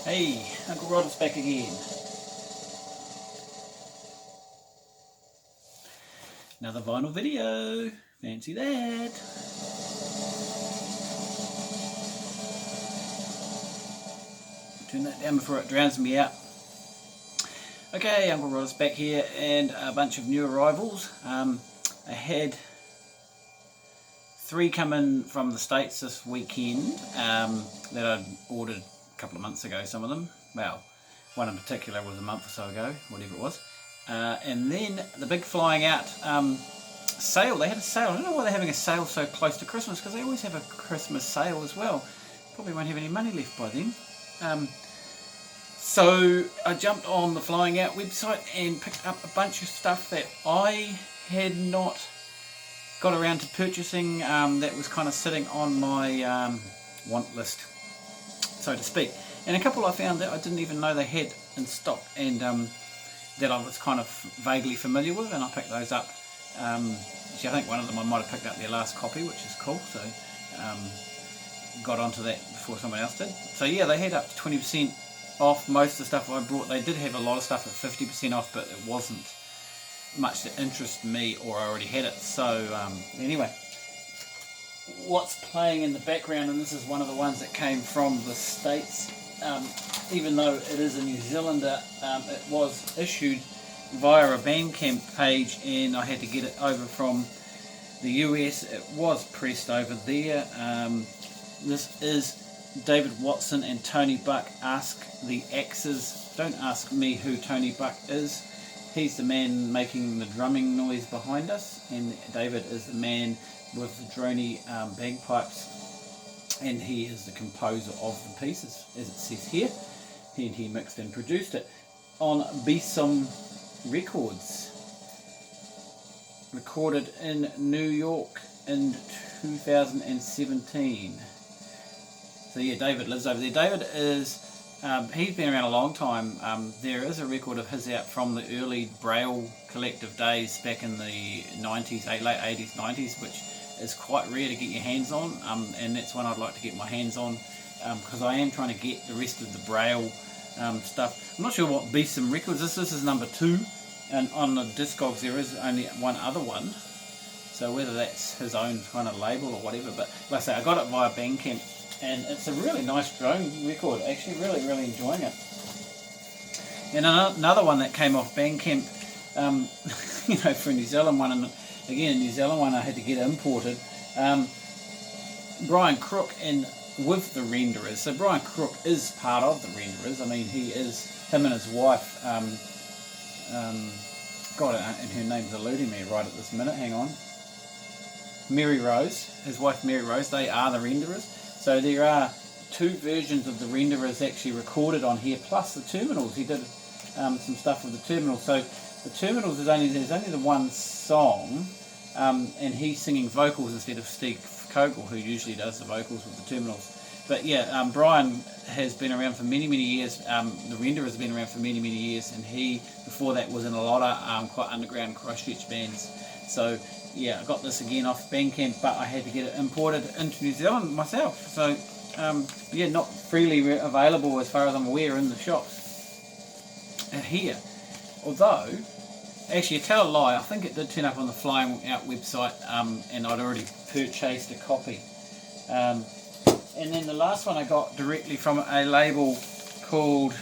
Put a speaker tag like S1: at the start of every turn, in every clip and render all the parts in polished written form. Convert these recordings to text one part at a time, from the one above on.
S1: Hey, Uncle Roddus back again. Another vinyl video. Fancy that. Turn that down before it drowns me out. Okay, Uncle Roddus back here and a bunch of new arrivals. I had 3 come in from the States this weekend that I'd ordered a couple of months ago, some of them. Well, one in particular was a month or so ago, whatever it was. And then the big flying out sale, they had a sale. I don't know why they're having a sale so close to Christmas, because they always have a Christmas sale as well. Probably won't have any money left by then. So I jumped on the Flying Out website and picked up a bunch of stuff that I had not got around to purchasing, that was kind of sitting on my want list, so to speak. And a couple I found that I didn't even know they had in stock, and that I was kind of vaguely familiar with, and I picked those up. Actually, I think one of them I might have picked up their last copy, which is cool, so got onto that before someone else did. So yeah, they had up to 20% off most of the stuff I brought. They did have a lot of stuff at 50% off, but it wasn't much to interest me, or I already had it. So anyway, what's playing in the background, and this is one of the ones that came from the States, even though it is a New Zealander, it was issued via a Bandcamp page, and I had to get it over from the US. It was pressed over there. This is David Watson and Tony Buck, Ask the Axes. Don't ask me who Tony Buck is. He's the man making the drumming noise behind us, and David is the man with the droney bagpipes, and he is the composer of the pieces, as it says here, and he mixed and produced it on Besom Records, recorded in New York in 2017. So yeah, David lives over there. David is, he's been around a long time. There is a record of his out from the early Braille collective days back in the 90s, late 80s, 90s, which is quite rare to get your hands on, and that's one I'd like to get my hands on, because I am trying to get the rest of the Braille stuff. I'm not sure what Besom Records is. This is number 2, and on the Discogs there is only one other one, so whether that's his own kind of label or whatever. But like I say, I got it via Bandcamp, and it's a really nice drone record. Actually, really enjoying it. And another one that came off Bandcamp, you know, for a New Zealand one, and again, a New Zealand one I had to get imported. Brian Crooke and with the Renderers. So Brian Crooke is part of the Renderers. I mean, him and his wife, God, and her name's eluding me right at this minute, hang on. Mary Rose, his wife Mary Rose, they are the Renderers. So there are 2 versions of the Renderers actually recorded on here, plus the Terminals. He did some stuff with the Terminals. So the Terminals there's only the one song, and he's singing vocals instead of Steve Kogel, who usually does the vocals with the Terminals. But yeah, Brian has been around for many years. The Renderers have been around for many years, and he before that was in a lot of quite underground Christchurch bands. So yeah, I got this again off Bandcamp, but I had to get it imported into New Zealand myself. So yeah, not freely available as far as I'm aware in the shops here. Although, actually, I tell a lie, I think it did turn up on the Flying Out website, and I'd already purchased a copy. And then the last one I got directly from a label called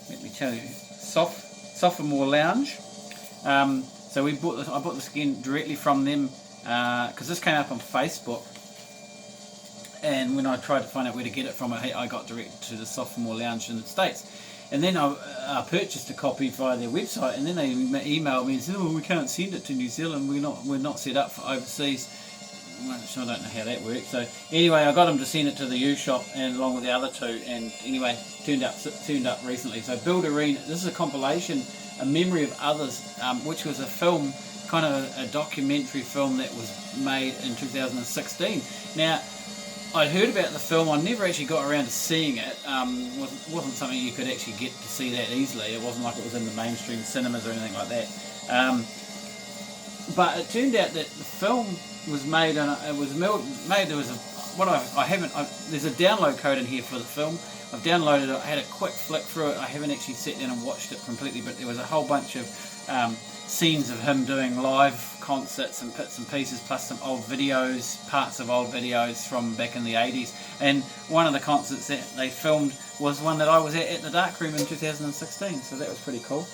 S1: let me tell you, Sophomore Lounge. So I bought this again directly from them, because this came up on Facebook, and when I tried to find out where to get it from, I got direct to the Sophomore Lounge in the States. And then I purchased a copy via their website, and then they emailed me and said, "Oh, we can't send it to New Zealand. We're not set up for overseas." Which I don't know how that works. So anyway, I got them to send it to the U shop, and along with the other 2. And anyway, turned up recently. So Build Arena. This is a compilation, a memory of others, which was a film, kind of a documentary film that was made in 2016. Now, I'd heard about the film. I never actually got around to seeing it. Wasn't something you could actually get to see that easily. It wasn't like it was in the mainstream cinemas or anything like that. But it turned out that the film was made, and it was made. There was there's a download code in here for the film. I've downloaded it. I had a quick flick through it. I haven't actually sat down and watched it completely, but there was a whole bunch of scenes of him doing live concerts and bits and pieces, plus some old videos, parts of old videos from back in the 80s. And one of the concerts that they filmed was one that I was at the Darkroom in 2016, so that was pretty cool.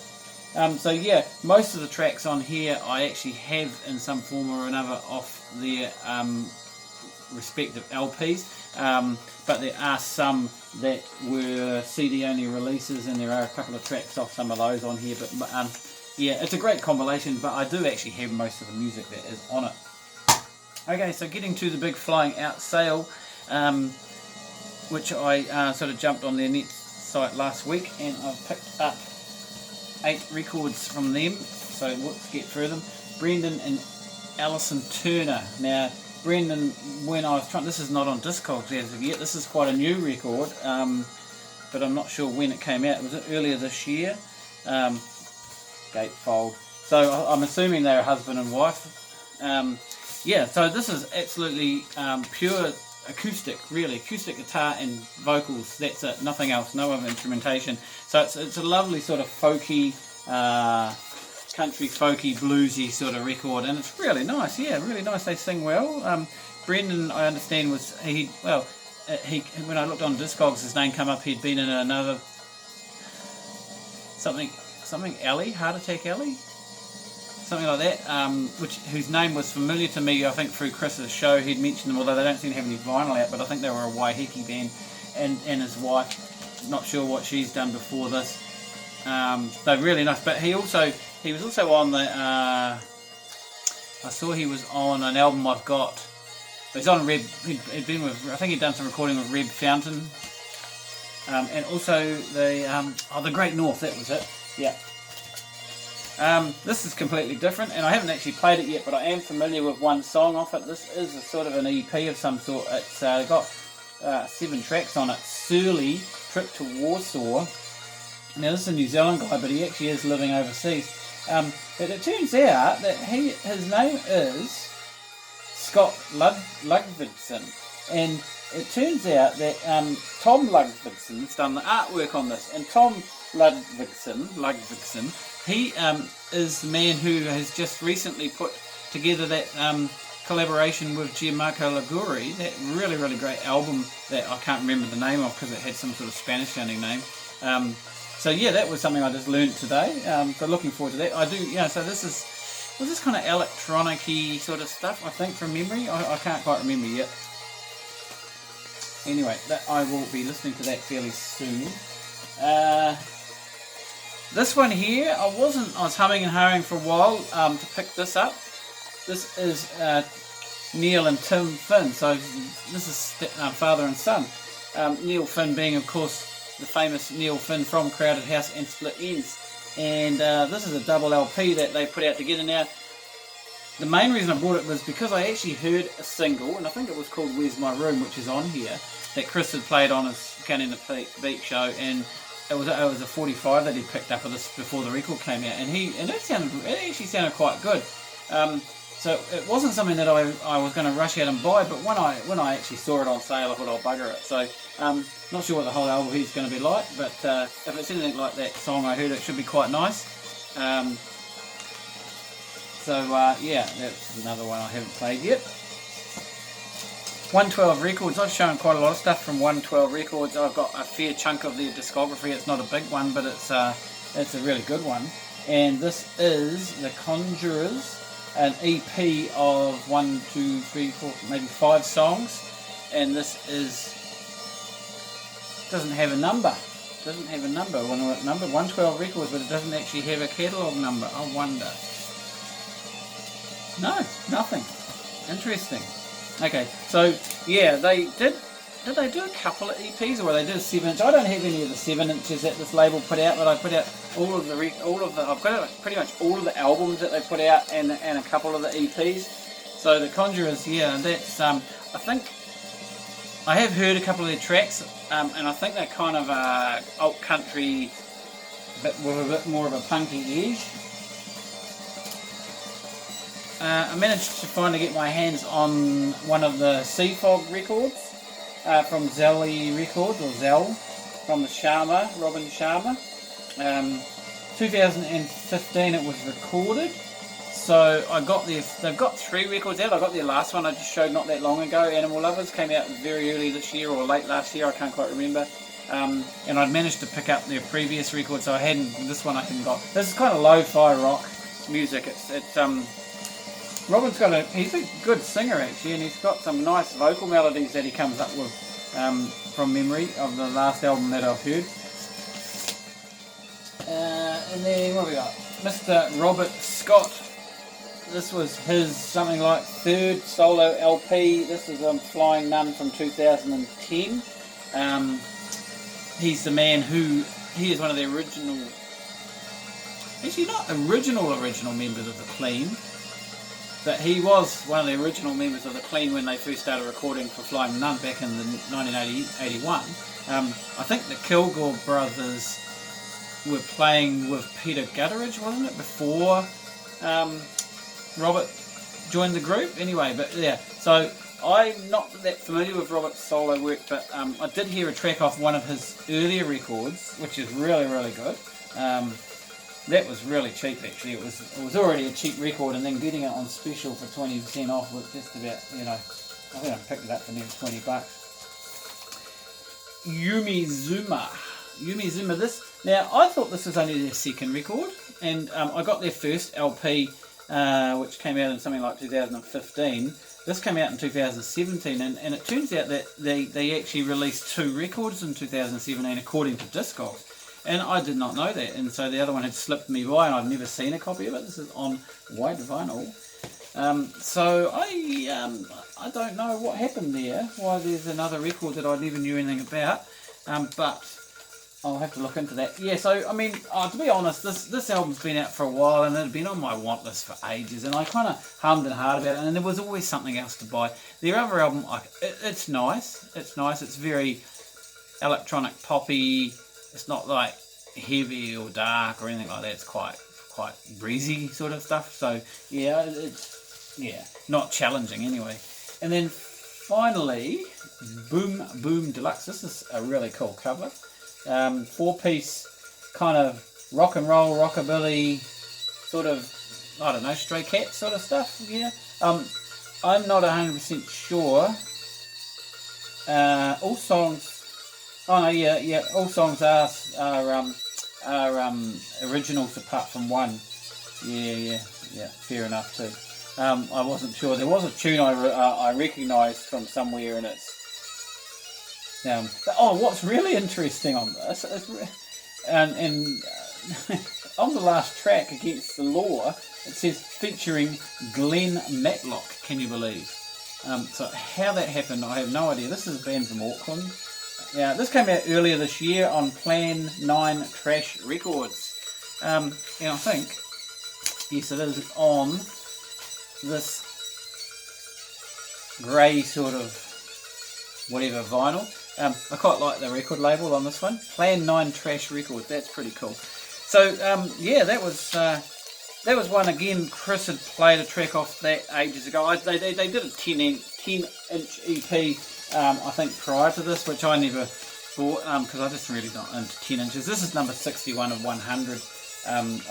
S1: So yeah, most of the tracks on here I actually have in some form or another off their respective LPs, but there are some that were CD only releases, and there are a couple of tracks off some of those on here, but yeah, it's a great compilation, but I do actually have most of the music that is on it. Okay, so getting to the big Flying Out sale, which I sort of jumped on their net site last week, and I've picked up 8 records from them, so let's get through them. Brendan and Alison Turner. Now, Brendan, when I was trying, this is not on Discogs as of yet, this is quite a new record, but I'm not sure when it came out. It was earlier this year. Gatefold. So I'm assuming they're husband and wife. Yeah, so this is absolutely pure acoustic, really, acoustic guitar and vocals. That's it, nothing else, no other instrumentation. So it's a lovely sort of folky, country folky, bluesy sort of record, and it's really nice. Yeah, really nice. They sing well. Brendan, I understand, was when I looked on Discogs, his name come up. He'd been in another something Alley, Heart Attack Alley, something like that, whose name was familiar to me, I think, through Chris's show. He'd mentioned them, although they don't seem to have any vinyl out, but I think they were a Waiheke band, and his wife, not sure what she's done before this. They're really nice, but he was also on the, I saw he was on an album I've got. He's on Reb, he'd been with, I think he'd done some recording with Reb Fountain, and also the Great North, that was it. Yeah. This is completely different, and I haven't actually played it yet, but I am familiar with one song off it. This is a sort of an EP of some sort. It's got 7 tracks on it. Surly, Trip to Warsaw. Now, this is a New Zealand guy, but he actually is living overseas. But it turns out that his name is Scott Ludvigsen, and it turns out that Tom Ludvigsen's done the artwork on this, and Tom Ludvigsen, he is the man who has just recently put together that collaboration with Gianmarco Liguri, that really, really great album that I can't remember the name of because it had some sort of Spanish sounding name. So yeah, that was something I just learned today. So looking forward to that. I do, so this is kind of electronic-y sort of stuff, I think, from memory. I can't quite remember yet. Anyway, I will be listening to that fairly soon. This one here, I was humming and hawing for a while to pick this up. This is Neil and Tim Finn, so this is father and son. Neil Finn being, of course, the famous Neil Finn from Crowded House and Split Enz. And this is a double LP that they put out together. Now, the main reason I bought it was because I actually heard a single, and I think it was called Where's My Room, which is on here, that Chris had played on his Counting the Beat show, and it was a 45 that he picked up of this before the record came out, and it actually sounded quite good. So it wasn't something that I was going to rush out and buy, but when I actually saw it on sale, I thought I'll bugger it. So not sure what the whole album is going to be like, but if it's anything like that song I heard, it should be quite nice. Yeah, that's another one I haven't played yet. 112 Records, I've shown quite a lot of stuff from 112 Records. I've got a fair chunk of their discography. It's not a big one, but it's a really good one. And this is the Conjurers, an EP of 1, 2, 3, 4, maybe 5 songs. And this doesn't have a number. Doesn't have a number. 112 Records, but it doesn't actually have a catalogue number. I wonder. No, nothing. Interesting. Okay, so yeah, they did they do a couple of EPs, or they did a 7-inch? I don't have any of the 7-inches that this label put out, but I put out I've got pretty much all of the albums that they put out, and a couple of the EPs. So the Conjurers, yeah, that's I think I have heard a couple of their tracks, and I think they're kind of alt country, but with a bit more of a punky edge. I managed to finally get my hands on one of the Sea Fog records from Zelly Records, or Zell, from the Sharma, Robin Sharma. 2015 it was recorded. So I got they've got 3 records out. I got their last one I just showed not that long ago, Animal Lovers, came out very early this year or late last year, I can't quite remember. And I'd managed to pick up their previous record, so I hadn't, this one I hadn't got. This is kind of lo-fi rock music. It's Robin's he's a good singer actually, and he's got some nice vocal melodies that he comes up with from memory of the last album that I've heard. And then what have we got? Mr. Robert Scott. This was his something like 3rd solo LP. This is Flying Nun from 2010. He's the man he is one of the original, actually not original members of the Clean, but he was one of the original members of the Clean when they first started recording for Flying Nun back in the 1981. I think the Kilgore brothers were playing with Peter Gutteridge, wasn't it, before Robert joined the group? Anyway, but yeah, so I'm not that familiar with Robert's solo work, but I did hear a track off one of his earlier records, which is really, really good. That was really cheap actually. It was already a cheap record, and then getting it on special for 20% off was just about, I think I picked it up for nearly $20. Yumi Zuma. Now I thought this was only their 2nd record, and I got their first LP, which came out in something like 2015. This came out in 2017, and it turns out that they actually released 2 records in 2017 according to Discogs. And I did not know that, and so the other one had slipped me by, and I've never seen a copy of it. This is on white vinyl. So I don't know what happened there, why there's another record that I never knew anything about, but I'll have to look into that. Yeah, so, I mean, to be honest, this album's been out for a while, and it had been on my want list for ages, and I kind of hummed and hawed about it, and there was always something else to buy. Their other album, it's nice. It's very electronic poppy. It's not like heavy or dark or anything like that. It's quite breezy sort of stuff. So yeah, it's not challenging anyway. And then finally, Boom Boom Deluxe. This is a really cool cover. 4-piece kind of rock and roll, rockabilly sort of, I don't know, Stray Cat sort of stuff. Yeah. I'm not 100% sure. All songs. Oh no, yeah. All songs are originals apart from one. Yeah. Fair enough too. I wasn't sure. There was a tune I recognised from somewhere, and it's. What's really interesting on this is, and on the last track, Against the Law, it says featuring Glenn Matlock. Can you believe? So how that happened, I have no idea. This is a band from Auckland. Yeah, this came out earlier this year on Plan 9 Trash Records. And I think, yes, it is on this grey sort of whatever vinyl. I quite like the record label on this one. Plan 9 Trash Records. That's pretty cool. So, that was one again. Chris had played a track off that ages ago. They did a 10-inch EP. I think prior to this, which I never bought because I just really not into 10 inches. This is number 61 of 100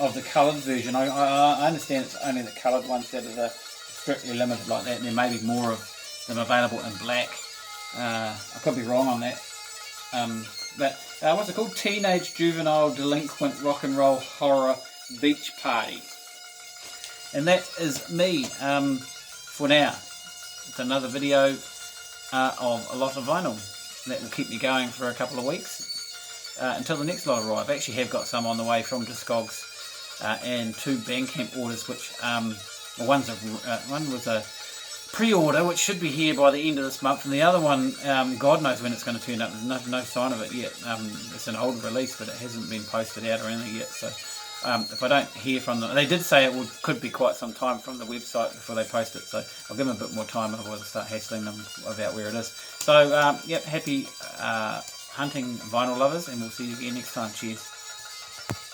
S1: of the coloured version. I understand it's only the coloured ones that are strictly limited like that, and there may be more of them available in black. I could be wrong on that. But what's it called? Teenage Juvenile Delinquent Rock and Roll Horror Beach Party. And that is me for now. It's another video of a lot of vinyl that will keep me going for a couple of weeks until the next lot arrive. I actually have got some on the way from Discogs and 2 Bandcamp orders, which one was a pre-order which should be here by the end of this month, and the other one God knows when it's going to turn up. There's no sign of it yet. It's an old release, but it hasn't been posted out or anything yet, so if I don't hear from them, they did say it could be quite some time from the website before they post it, so I'll give them a bit more time, otherwise I'll start hassling them about where it is. So happy hunting, vinyl lovers, and we'll see you again next time. Cheers.